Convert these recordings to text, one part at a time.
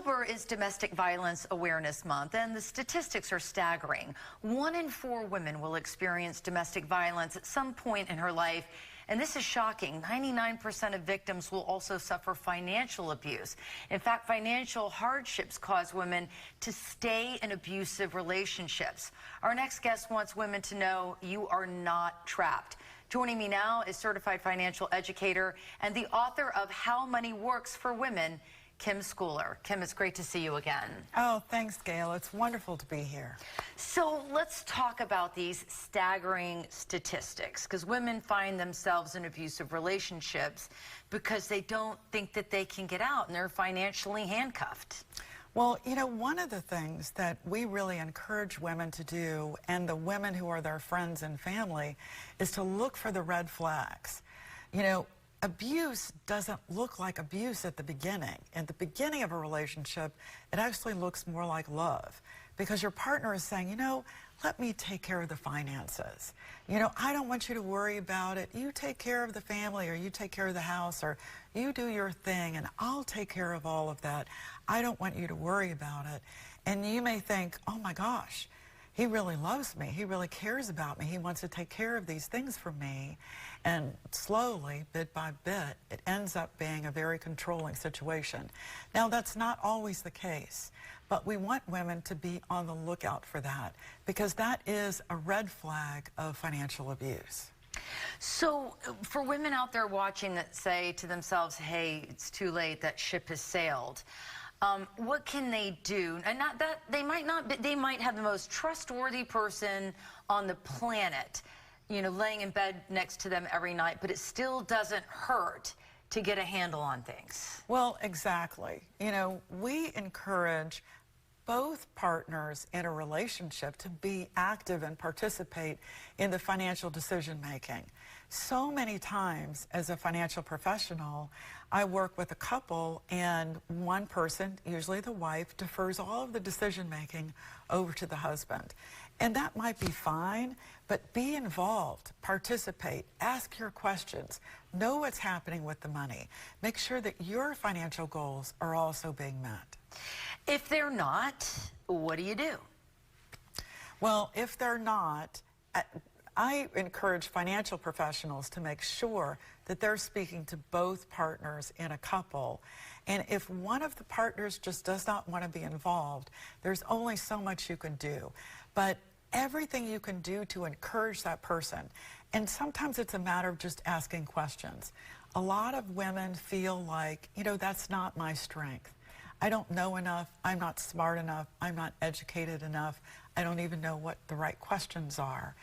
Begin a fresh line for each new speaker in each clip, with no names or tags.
October is Domestic Violence Awareness Month, and the statistics are staggering. 1 in 4 women will experience domestic violence at some point in her life, and this is shocking. 99% of victims will also suffer financial abuse. In fact, financial hardships cause women to stay in abusive relationships. Our next guest wants women to know you are not trapped. Joining me now is certified financial educator and the author of How Money Works for Women, Kim Scouller. Kim, it's great to see you again.
Oh, thanks, Gail. It's wonderful to be here.
So let's talk about these staggering statistics, because women find themselves in abusive relationships because they don't think that they can get out and they're financially handcuffed.
Well, you know, one of the things that we really encourage women to do, and the women who are their friends and family, is to look for the red flags. You know, abuse doesn't look like abuse at the beginning. At the beginning of a relationship, it actually looks more like love, because your partner is saying, you know, let me take care of the finances. You know, I don't want you to worry about it. You take care of the family, or you take care of the house, or you do your thing, and I'll take care of all of that. I don't want you to worry about it. And you may think, oh my gosh, he really loves me. He really cares about me. He wants to take care of these things for me. And slowly, bit by bit, it ends up being a very controlling situation. Now, that's not always the case, but we want women to be on the lookout for that, because that is a red flag of financial abuse.
So for women out there watching that say to themselves, hey, it's too late, that ship has sailed, what can they do? And not that they might have the most trustworthy person on the planet, you know, laying in bed next to them every night, but it still doesn't hurt to get a handle on things.
Well, exactly. You know, we encourage both partners in a relationship to be active and participate in the financial decision making. So many times as a financial professional, I work with a couple, and one person, usually the wife, defers all of the decision making over to the husband. And that might be fine, but be involved, participate, ask your questions, know what's happening with the money. Make sure that your financial goals are also being met.
If they're not, what do you do?
Well, if they're not, I encourage financial professionals to make sure that they're speaking to both partners in a couple. And if one of the partners just does not want to be involved, there's only so much you can do. But everything you can do to encourage that person. And sometimes it's a matter of just asking questions. A lot of women feel like, you know, that's not my strength. I don't know enough, I'm not smart enough, I'm not educated enough, I don't even know what the right questions are.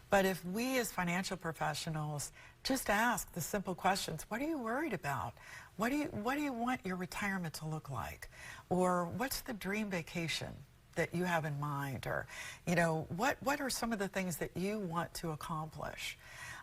But if we as financial professionals just ask the simple questions, what are you worried about? What do you want your retirement to look like? Or what's the dream vacation that you have in mind? Or, you know, what are some of the things that you want to accomplish?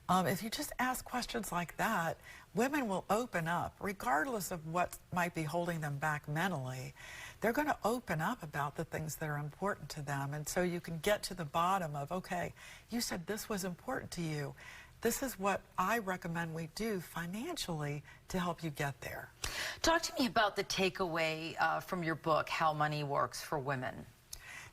If you just ask questions like that, women will open up, regardless of what might be holding them back mentally. They're going to open up about the things that are important to them. And so you can get to the bottom of, okay, you said this was important to you. This is what I recommend we do financially to help you get there.
Talk to me about the takeaway from your book, How Money Works for Women.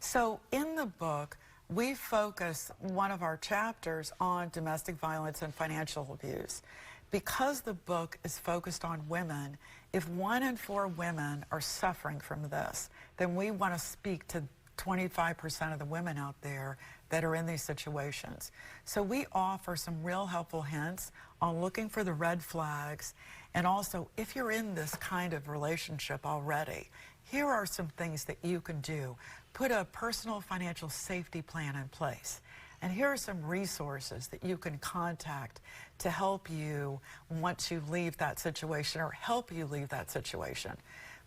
So in the book, we focus one of our chapters on domestic violence and financial abuse. Because the book is focused on women, if 1 in 4 women are suffering from this, then we want to speak to 25% of the women out there that are in these situations. So we offer some real helpful hints on looking for the red flags, and also if you're in this kind of relationship already, here are some things that you can do. Put a personal financial safety plan in place. And here are some resources that you can contact to help you once you leave that situation, or help you leave that situation.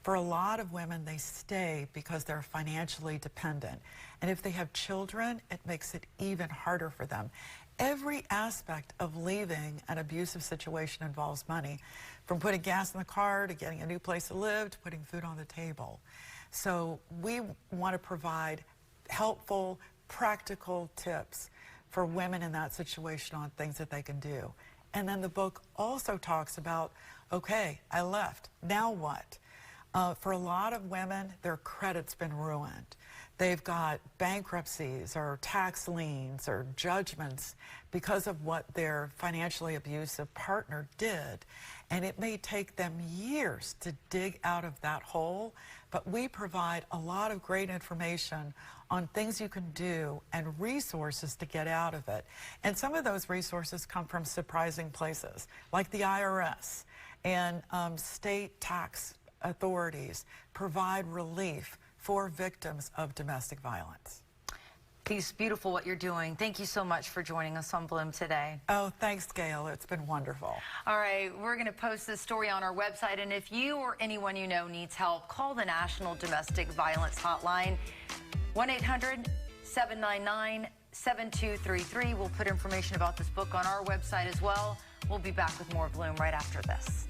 For a lot of women, they stay because they're financially dependent. And if they have children, it makes it even harder for them. Every aspect of leaving an abusive situation involves money, from putting gas in the car to getting a new place to live to putting food on the table. So we want to provide helpful, practical tips for women in that situation on things that they can do. And then the book also talks about, okay, I left, now what? For a lot of women, their credit's been ruined. They've got bankruptcies or tax liens or judgments because of what their financially abusive partner did. And it may take them years to dig out of that hole, but we provide a lot of great information on things you can do and resources to get out of it. And some of those resources come from surprising places, like the IRS and state tax authorities provide relief for victims of domestic violence.
It's beautiful what you're doing. Thank you so much for joining us on Bloom today.
Oh, thanks, Gail. It's been wonderful.
All right, we're going to post this story on our website, and if you or anyone you know needs help, call the National Domestic Violence Hotline, 1-800-799-7233. We'll put information about this book on our website as well. We'll be back with more Bloom right after this.